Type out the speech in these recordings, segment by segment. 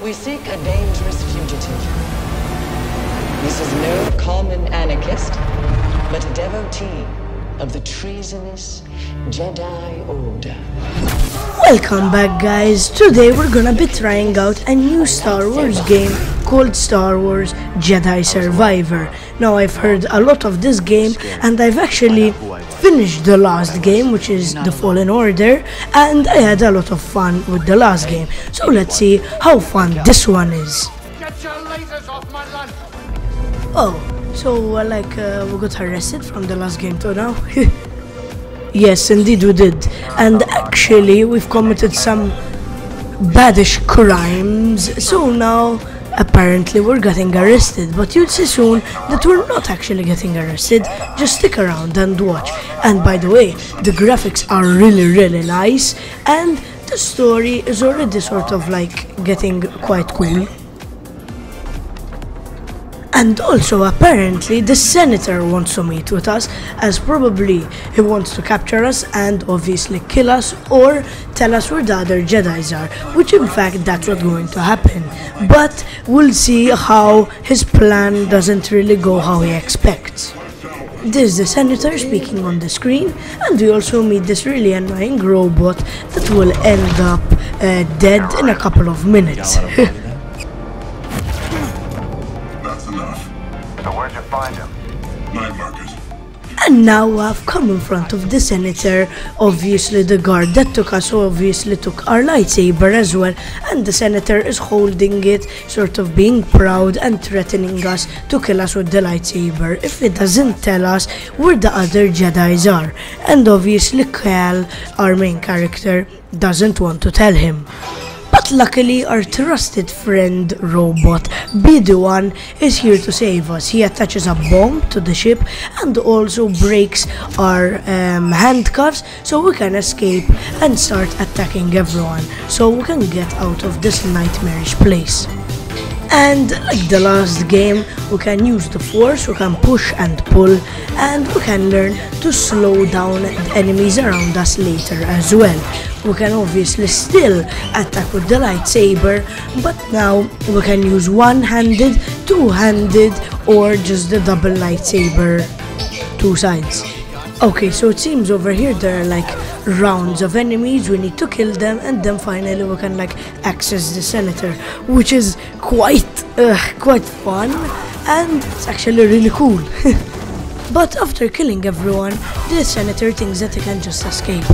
We seek a dangerous fugitive. This is no common anarchist, but a devotee of the treasonous Jedi Order. Welcome back, guys. Today we're gonna be trying out a new Star Wars game called Star Wars Jedi Survivor. Now, I've heard a lot of this game and I've actually finished the last game, which is the Fallen Order, and I had a lot of fun with the last game. So let's see how fun this one is. Oh, so we got arrested from the last game to now. Yes, indeed we did. And actually we've committed some baddish crimes, so now apparently we're getting arrested. But you'll see soon that we're not actually getting arrested. Just stick around and watch. And by the way, the graphics are really nice, and the story is already sort of like getting quite cool. And also, apparently, the senator wants to meet with us, as probably he wants to capture us and obviously kill us or tell us where the other Jedis are, which in fact that's what's going to happen. But we'll see how his plan doesn't really go how he expects. This is the senator speaking on the screen, and we also meet this really annoying robot that will end up dead in a couple of minutes. Where'd you find him? Night market. And now I've come in front of the senator. Obviously the guard that took us obviously took our lightsaber as well, and the senator is holding it, sort of being proud and threatening us to kill us with the lightsaber if he doesn't tell us where the other Jedis are. And obviously Cal, our main character, doesn't want to tell him. But luckily, our trusted friend robot BD1 is here to save us. He attaches a bomb to the ship and also breaks our handcuffs so we can escape and start attacking everyone, so we can get out of this nightmarish place. And like the last game, we can use the force, we can push and pull, and we can learn to slow down the enemies around us later as well. We can obviously still attack with the lightsaber, but now we can use one-handed, two-handed, or just the double lightsaber, two sides. Okay, so it seems over here there are like rounds of enemies, we need to kill them, and then finally we can like access the senator, which is quite fun, and it's actually really cool. But after killing everyone, the senator thinks that he can just escape.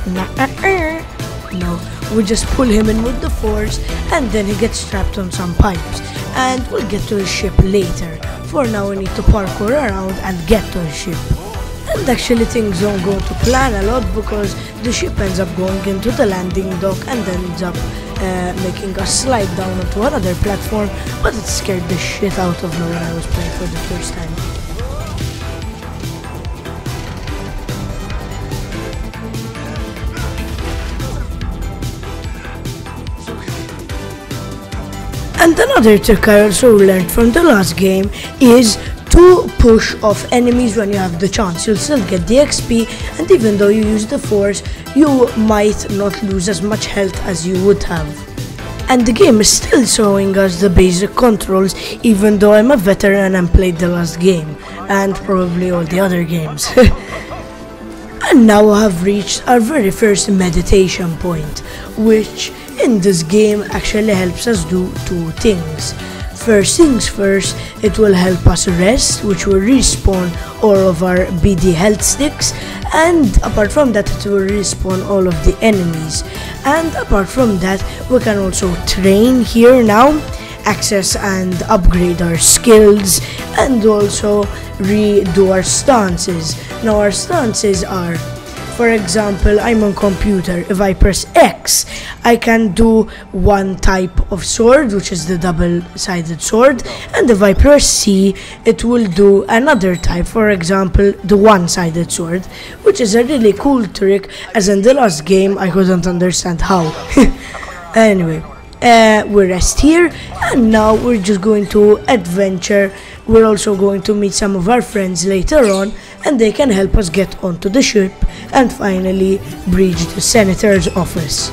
No, we just pull him in with the force, and then he gets trapped on some pipes, and we'll get to his ship later. For now we need to parkour around and get to his ship. And actually things don't go to plan a lot, because the ship ends up going into the landing dock and then ends up making us slide down onto another platform, but it scared the shit out of me when I was playing for the first time. And another trick I also learned from the last game is to push off enemies when you have the chance. You'll still get the XP, and even though you use the force, you might not lose as much health as you would have. And the game is still showing us the basic controls, even though I'm a veteran and played the last game, and probably all the other games. And now I have reached our very first meditation point, which in this game actually helps us do two things. First things first, it will help us rest, which will respawn all of our BD health sticks, and apart from that it will respawn all of the enemies. And apart from that, we can also train here now, access and upgrade our skills, and also redo our stances. Now our stances are, for example, I'm on computer. If I press X, I can do one type of sword, which is the double-sided sword, and if I press C, it will do another type, for example, the one-sided sword, which is a really cool trick, as in the last game I couldn't understand how. Anyway, we rest here, and now we're just going to adventure. We're also going to meet some of our friends later on, and they can help us get onto the ship and finally breach the senator's office.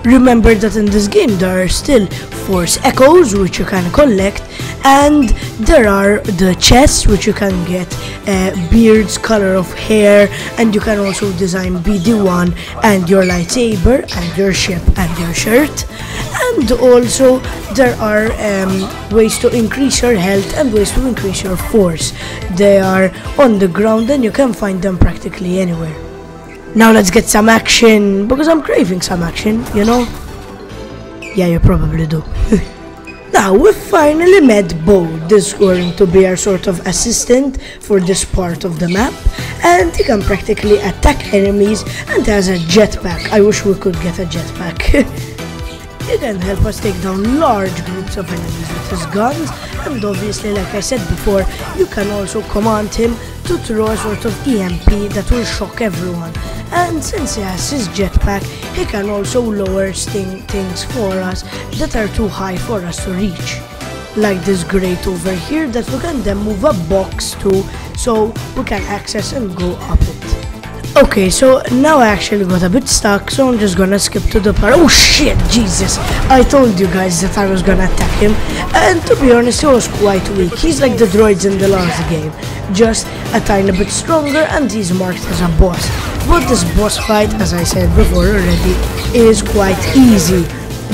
Remember that in this game there are still force echoes which you can collect, and there are the chests which you can get beards, color of hair, and you can also design BD1 and your lightsaber and your ship and your shirt. And also there are ways to increase your health and ways to increase your force. They are on the ground and you can find them practically anywhere. Now let's get some action, because I'm craving some action, you know? Yeah, you probably do. Now we finally met Bo. This is going to be our sort of assistant for this part of the map, and he can practically attack enemies and has a jetpack. I wish we could get a jetpack. He can help us take down large groups of enemies with his guns, and obviously, like I said before, you can also command him to throw a sort of EMP that will shock everyone. And since he has his jetpack, he can also lower things for us that are too high for us to reach. Like this grate over here that we can then move a box to, so we can access and go up it. Okay, so now I actually got a bit stuck, so I'm just gonna skip to the part. Oh shit, Jesus! I told you guys that I was gonna attack him, and to be honest, he was quite weak. He's like the droids in the last game, just a tiny bit stronger, and he's marked as a boss. But this boss fight, as I said before already, is quite easy,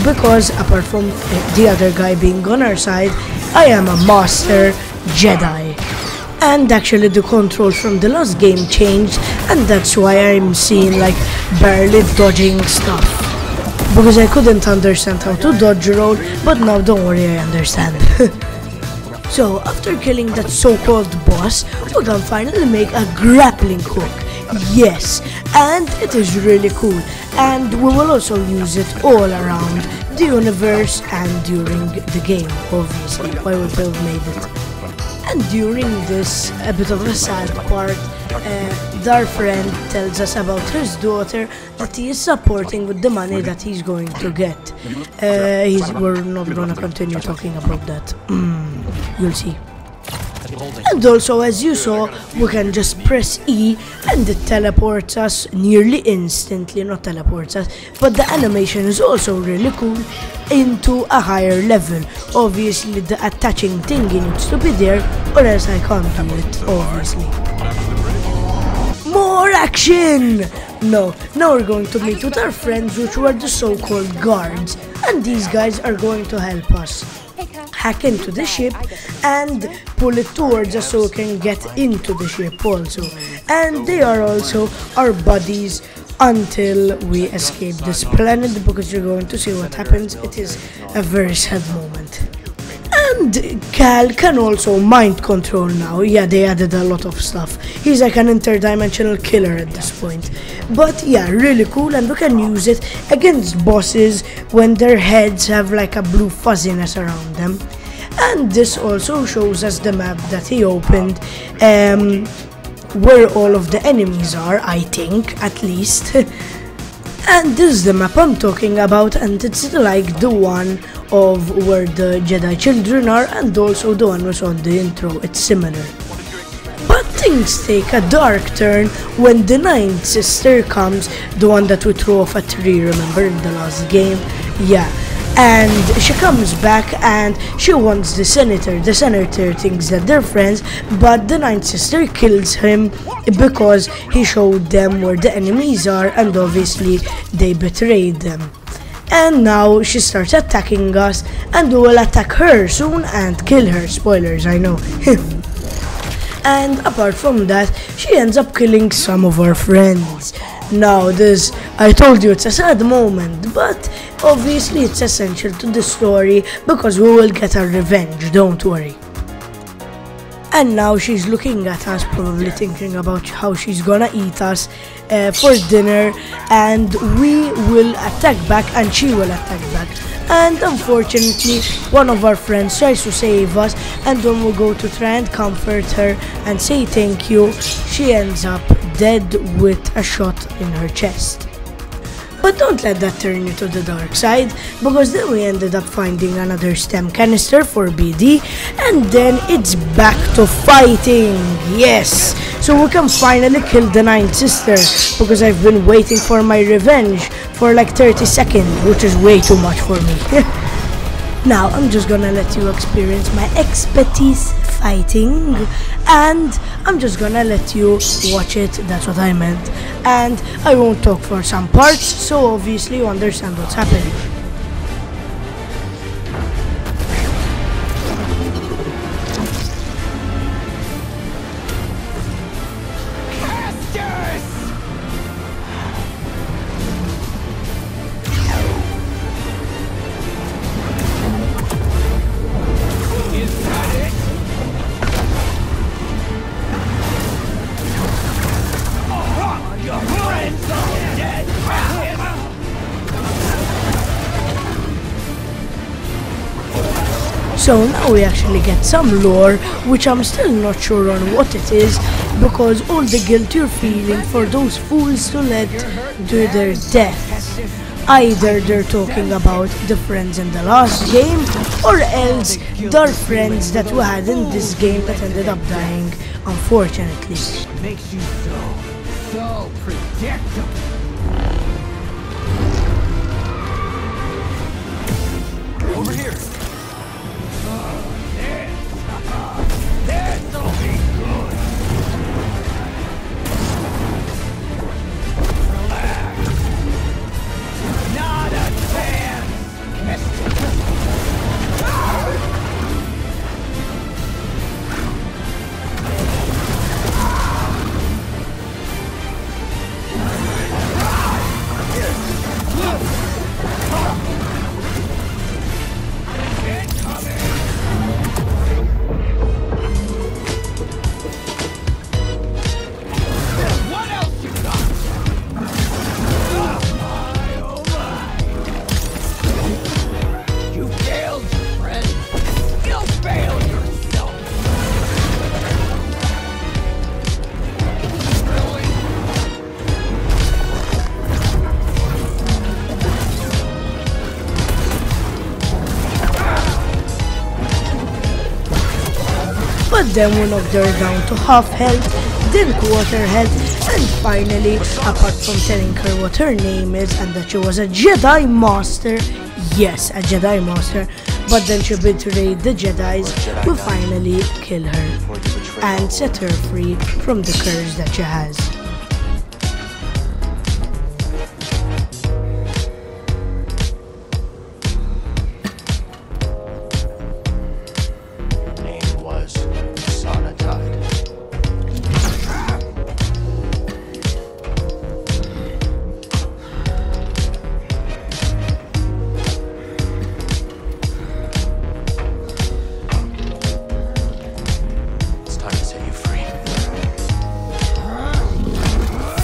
because apart from the other guy being on our side, I am a master Jedi. And actually the control from the last game changed, and that's why I'm seeing like barely dodging stuff, because I couldn't understand how to dodge roll, but now don't worry, I understand. So after killing that so-called boss, we can finally make a grappling hook. Yes, and it is really cool, and we will also use it all around the universe and during the game, obviously, why would we have made it. And during this, a bit of a sad part, our friend tells us about his daughter that he is supporting with the money that he's going to get. We're not going to continue talking about that. You'll see. And also, as you saw, we can just press E and it teleports us nearly instantly, not teleports us, but the animation is also really cool, into a higher level. Obviously the attaching thingy needs to be there, or else I can't do it, obviously. More action! No, now we're going to meet with our friends, which were the so-called guards, and these guys are going to help us hack into the ship and pull it towards us so we can get into the ship also. And they are also our buddies until we escape this planet, because you're going to see what happens. It is a very sad moment. And Cal can also mind control now. Yeah, they added a lot of stuff. He's like an interdimensional killer at this point. But yeah, really cool, and we can use it against bosses when their heads have like a blue fuzziness around them. And this also shows us the map that he opened, where all of the enemies are, I think, at least. And this is the map I'm talking about, and it's like the one of where the Jedi children are, and also the one was on the intro. It's similar. But things take a dark turn when the ninth sister comes, the one that we threw off a tree, remember, in the last game? Yeah. And she comes back and she wants the senator. The senator thinks that they're friends, but the ninth sister kills him because he showed them where the enemies are, and obviously they betrayed them. And now she starts attacking us, and we will attack her soon and kill her. Spoilers, I know. And apart from that, she ends up killing some of our friends. Now this, I told you, it's a sad moment, but obviously it's essential to the story, because we will get our revenge, don't worry. And now she's looking at us, probably thinking about how she's gonna eat us for dinner, and we will attack back and she will attack back. And unfortunately, one of our friends tries to save us, and when we go to try and comfort her and say thank you, she ends up dead with a shot in her chest. But don't let that turn you to the dark side, because then we ended up finding another stem canister for BD, and then it's back to fighting. Yes! So we can finally kill the ninth sister, because I've been waiting for my revenge for like 30 seconds, which is way too much for me. Now I'm just gonna let you experience my expertise fighting, and I'm just gonna let you watch it, that's what I meant. And I won't talk for some parts, so obviously you understand what's happening. So now we actually get some lore, which I'm still not sure on what it is, because all the guilt you're feeling for those fools to let to their deaths. Either they're talking about the friends in the last game, or else the friends that we had in this game that ended up dying, unfortunately. Makes you so predictable. Over here. This'll be good. Relax. Not a chance. But then we knocked her down to half health, then quarter health, and finally, apart from telling her what her name is and that she was a Jedi Master, yes, a Jedi Master, but then she betrayed the Jedis, we finally kill her and set her free from the curse that she has.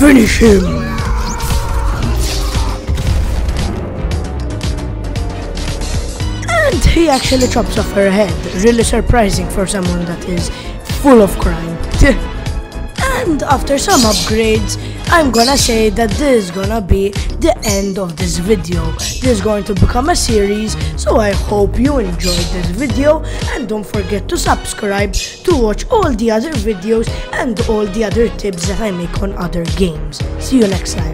Finish him! And he actually chops off her head, really surprising for someone that is full of crime. And after some upgrades, I'm gonna say that this is gonna be the end of this video. This is going to become a series, so I hope you enjoyed this video, and don't forget to subscribe to watch all the other videos and all the other tips that I make on other games. See you next time.